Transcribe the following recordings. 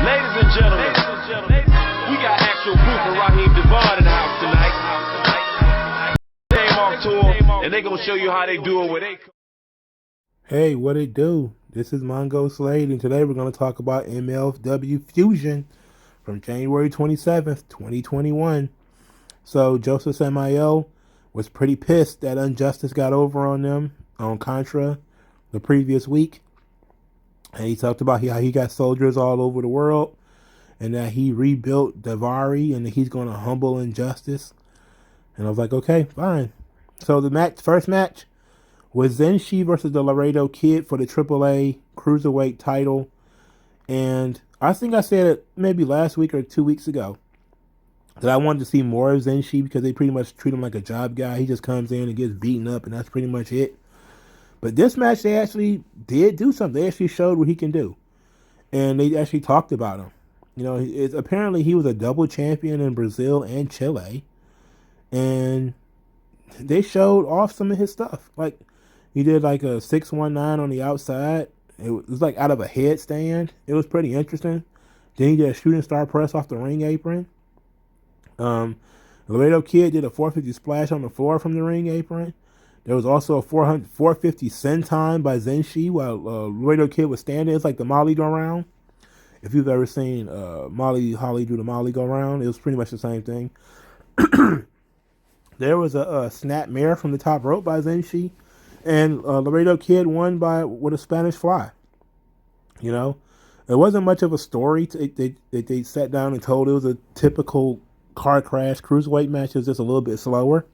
Ladies and gentlemen, we got actual proof of Raheem Devon in the house tonight. Came off tour, and they gonna show you how they do it where they. Hey, what it do? This is Mongo Slade, and today we're going to talk about MLW Fusion from January 27th, 2021. So Joseph Samael was pretty pissed that Injustice got over on them on Contra the previous week. And he talked about how he got soldiers all over the world and that he rebuilt Davari and that he's going to humble Injustice. And I was like, okay, fine. So the first match was Zenshi versus the Laredo Kid for the AAA Cruiserweight title. And I think I said it maybe last week or 2 weeks ago that I wanted to see more of Zenshi because they pretty much treat him like a job guy. He just comes in and gets beaten up, and that's pretty much it. But this match, they actually did do something. They actually showed what he can do. And they actually talked about him. You know, apparently he was a double champion in Brazil and Chile. And they showed off some of his stuff. Like, he did like a 619 on the outside. It was like out of a headstand. It was pretty interesting. Then he did a shooting star press off the ring apron. Laredo Kid did a 450 splash on the floor from the ring apron. There was also a 450 senton by Zenshi while Laredo Kid was standing. It's like the Molly go round. If you've ever seen Holly do the Molly go round, it was pretty much the same thing. There was a snap mare from the top rope by Zenshi. And Laredo Kid won with a Spanish fly. You know, it wasn't much of a story. They sat down and told. It was a typical car crash cruiserweight match. It was just a little bit slower,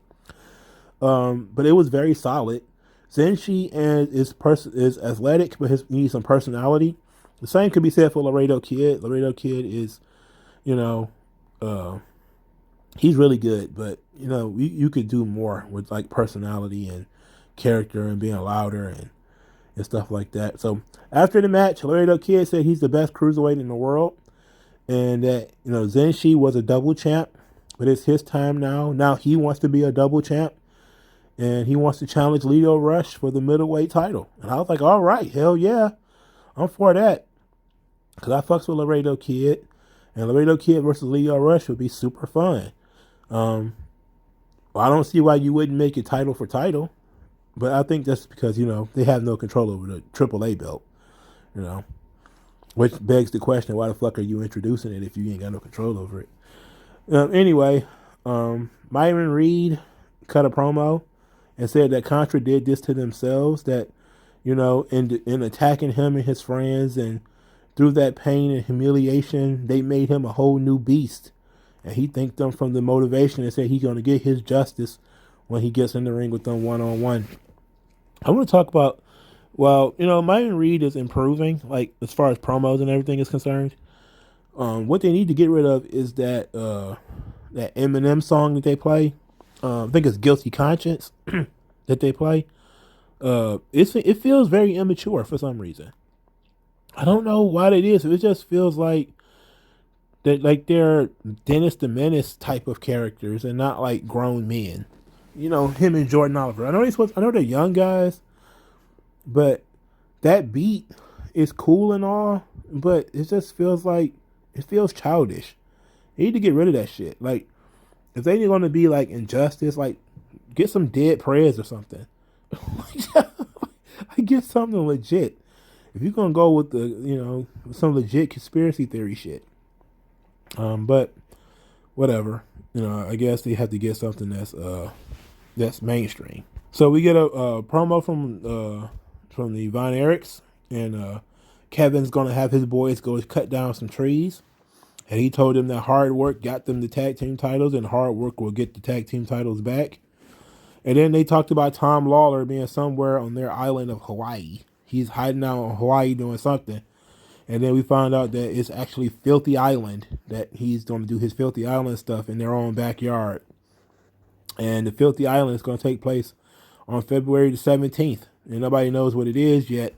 but it was very solid. Zenshi is athletic, but he needs some personality. The same could be said for Laredo Kid. Laredo Kid is, you know, he's really good, but you know, you could do more with like personality and character and being louder and stuff like that. So after the match, Laredo Kid said he's the best cruiserweight in the world and that, you know, Zenshi was a double champ, but it's his time now. Now he wants to be a double champ and he wants to challenge Leo Rush for the middleweight title. And I was like, all right, hell yeah, I'm for that. Because I fucks with Laredo Kid, and Laredo Kid versus Leo Rush would be super fun. I don't see why you wouldn't make it title for title. But I think that's because, you know, they have no control over the AAA belt, you know, which begs the question, why the fuck are you introducing it if you ain't got no control over it? Anyway, Myron Reed cut a promo and said that Contra did this to themselves, that, you know, in attacking him and his friends and through that pain and humiliation, they made him a whole new beast. And he thanked them from the motivation and said he's going to get his justice when he gets in the ring with them one-on-one. I want to talk about, well, you know, Myron Reed is improving, like, as far as promos and everything is concerned. What they need to get rid of is that Eminem song that they play. I think it's Guilty Conscience that they play. It feels very immature for some reason. I don't know why it is. It just feels like they're Dennis the Menace type of characters and not like grown men. You know, him and Jordan Oliver. I know they're young guys, but that beat is cool and all, but it just feels childish. They need to get rid of that shit. Like, if they're going to be like Injustice, like, get some Dead Prez or something. Like, get something legit. If you're going to go with some legit conspiracy theory shit. But whatever. You know, I guess they have to get something that's mainstream. So we get a promo from the Von Erichs, and Kevin's gonna have his boys go cut down some trees, and he told them that hard work got them the tag team titles, and hard work will get the tag team titles back. And then they talked about Tom Lawler being somewhere on their island of Hawaii. He's hiding out in Hawaii doing something. And then we found out that it's actually Filthy Island, that he's going to do his Filthy Island stuff in their own backyard. And the Filthy Island is going to take place on February the 17th. And nobody knows what it is yet,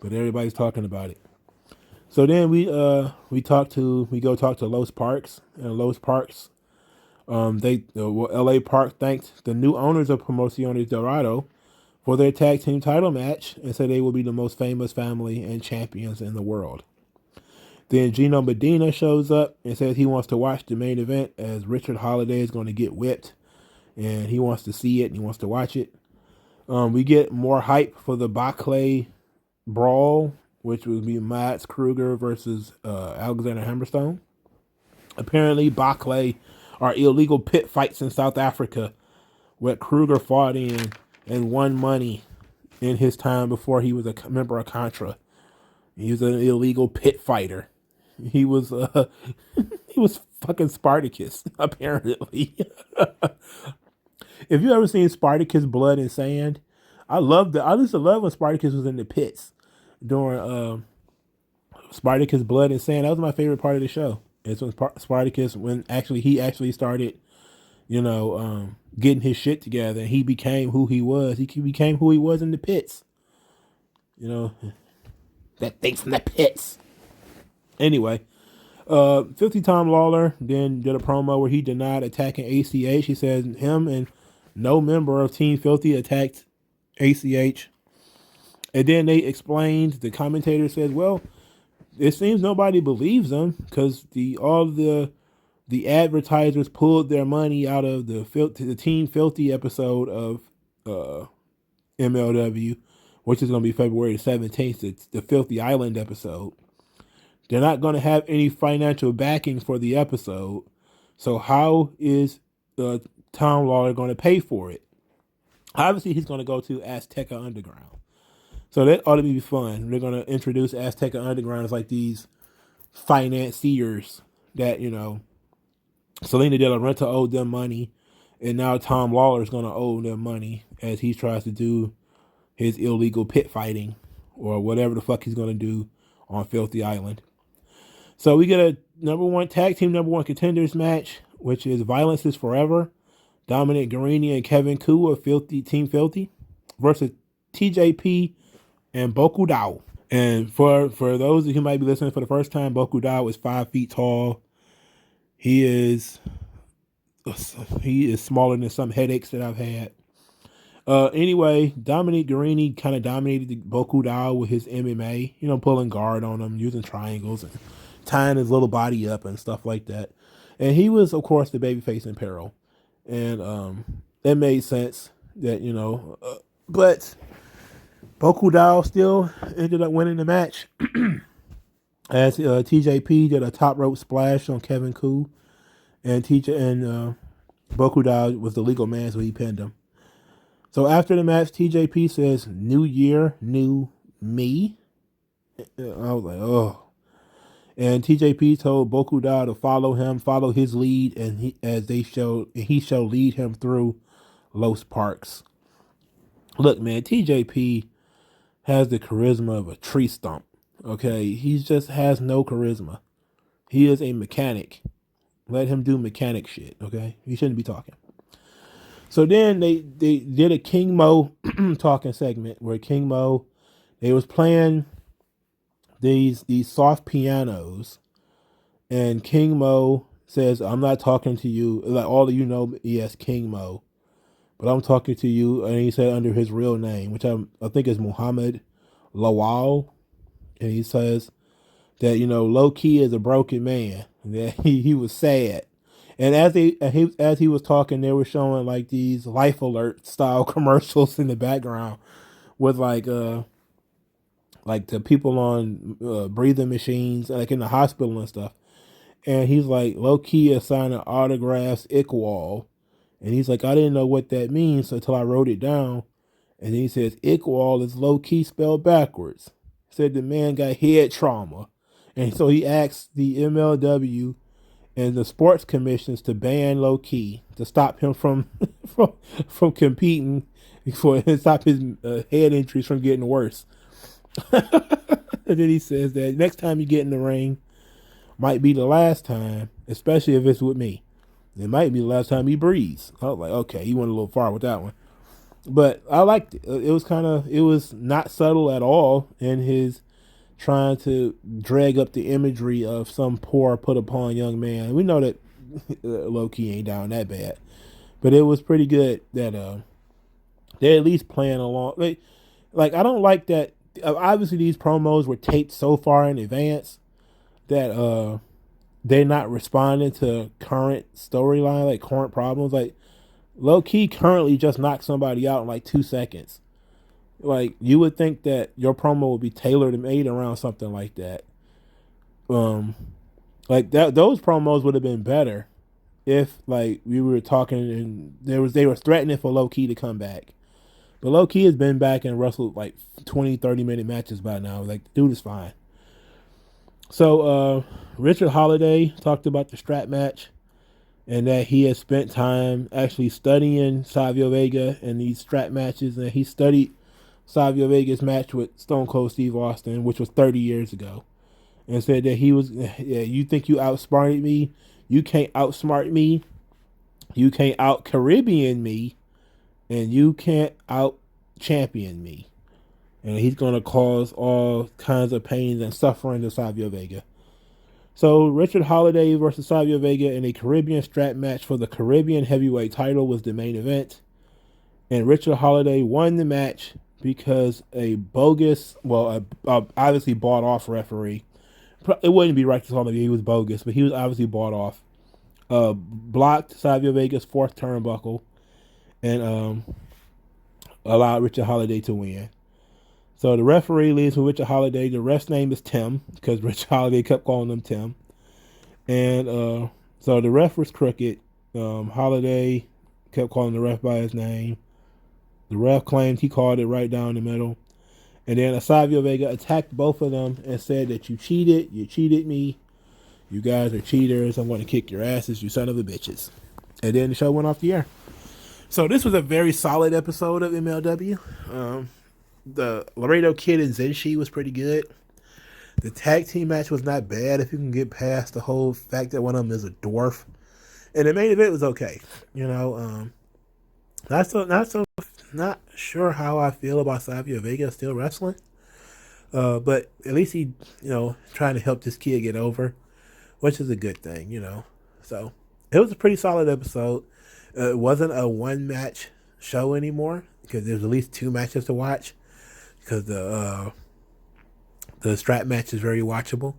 but everybody's talking about it. So then we go talk to Los Parks, and Los Parks, LA Park thanked the new owners of Promociones Dorado for their tag team title match and said they will be the most famous family and champions in the world. Then Gino Medina shows up and says he wants to watch the main event as Richard Holiday is going to get whipped, and he wants to see it and he wants to watch it. We get more hype for the Backley brawl, which would be Mads Kruger versus Alexander Hammerstone. Apparently, Backley are illegal pit fights in South Africa, where Kruger fought in and won money in his time before he was a member of Contra. He was an illegal pit fighter. He was he was fucking Spartacus, apparently. If you ever seen Spartacus Blood and Sand, I used to love when Spartacus was in the pits during Spartacus Blood and Sand. That was my favorite part of the show. It's when Spartacus, when he actually started, getting his shit together, and he became who he was. He became who he was in the pits. That thing from the pits. Anyway, 50 Tom Lawler then did a promo where he denied attacking ACH. He says him and no member of Team Filthy attacked ACH. And then they explained, the commentator says, well, it seems nobody believes them because all the advertisers pulled their money out of the Team Filthy episode of MLW, which is going to be February the 17th. It's the Filthy Island episode. They're not going to have any financial backing for the episode. So how is Tom Lawler going to pay for it? Obviously, he's going to go to Azteca Underground. So that ought to be fun. They're going to introduce Azteca Underground as like these financiers that, Selena De La Renta owed them money. And now Tom Lawler is going to owe them money as he tries to do his illegal pit fighting or whatever the fuck he's going to do on Filthy Island. So we get a tag team number one contenders match, which is Violence is Forever. Dominic Garrini and Kevin Koo of Team Filthy versus TJP and Boku Dao. And for those who might be listening for the first time, Boku Dao is 5 feet tall. He is smaller than some headaches that I've had. Anyway, Dominic Garrini kind of dominated Boku Dao with his MMA, pulling guard on him, using triangles and tying his little body up and stuff like that. And he was, of course, the babyface in peril. And it made sense that, but Boku Dao still ended up winning the match as TJP did a top rope splash on Kevin Koo, and Boku Dao was the legal man, so he pinned him. So after the match, TJP says, "New year, new me." I was like, oh. And TJP told Boku Dao to follow his lead, and he shall lead him through Los Parks. Look, man, TJP has the charisma of a tree stump. Okay, he just has no charisma. He is a mechanic. Let him do mechanic shit. Okay, he shouldn't be talking. So then they did a King Mo talking segment where King Mo, they was playing these soft pianos, and King Mo says, "I'm not talking to you, like all of you know me as King Mo, but I'm talking to you." And he said under his real name, which I think is Muhammad Lawal, and he says that low key is a broken man, and that he was sad. And as he was talking, they were showing like these Life Alert style commercials in the background with like the people on breathing machines, like in the hospital and stuff. And he's like, low key assigning autographs, Iqbal. And he's like, I didn't know what that means until I wrote it down. And then he says, Iqbal is low key spelled backwards. Said the man got head trauma. And so he asked the MLW and the sports commissions to ban low key to stop him from competing, and stop his head injuries from getting worse. And then he says that next time you get in the ring might be the last time, especially if it's with me. It might be the last time he breathes. I was like, okay, he went a little far with that one. But I liked it. It was not subtle at all in his trying to drag up the imagery of some poor put upon young man. We know that low key ain't down that bad. But it was pretty good that they're at least playing along. Like I don't like that. Obviously, these promos were taped so far in advance that they're not responding to current storyline, like current problems. Like low key, currently just knocked somebody out in like 2 seconds. Like you would think that your promo would be tailored and made around something like that. Um, like that, those promos would have been better if like we were talking and they were threatening for low key to come back. But low key has been back and wrestled like 20, 30-minute matches by now. Like the dude is fine. So Richard Holiday talked about the strap match and that he has spent time actually studying Savio Vega and these strap matches, and he studied Savio Vega's match with Stone Cold Steve Austin, which was 30 years ago, and said that he was, yeah, you think you outsmarted me? You can't outsmart me. You can't out Caribbean me, and you can't out champion me. And he's going to cause all kinds of pains and suffering to Savio Vega. So Richard Holiday versus Savio Vega in a Caribbean strap match for the Caribbean heavyweight title was the main event. And Richard Holiday won the match because a bogus, well, obviously bought off referee. It wouldn't be right to call him he was bogus, but he was obviously bought off. Blocked Savio Vega's fourth turnbuckle and allowed Richard Holiday to win. So the referee leads with Richard Holiday. The ref's name is Tim because Richard Holiday kept calling him Tim. And so the ref was crooked. Holiday kept calling the ref by his name. The ref claimed he called it right down the middle. And then Savio Vega attacked both of them and said that you cheated me. You guys are cheaters. I'm going to kick your asses, you son of a bitches. And then the show went off the air. So this was a very solid episode of MLW. The Laredo Kid and Zenshi was pretty good. The tag team match was not bad if you can get past the whole fact that one of them is a dwarf. And the main event was okay. You know, not sure how I feel about Savio Vega still wrestling. But at least he, trying to help this kid get over, which is a good thing, So it was a pretty solid episode. It wasn't a one match show anymore because there's at least 2 matches to watch. Because the strap match is very watchable.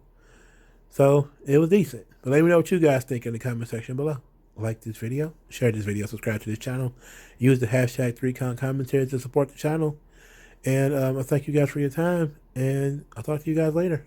So it was decent. But let me know what you guys think in the comment section below. Like this video, share this video, subscribe to this channel. Use the hashtag 3Con Commentary to support the channel. And I thank you guys for your time. And I'll talk to you guys later.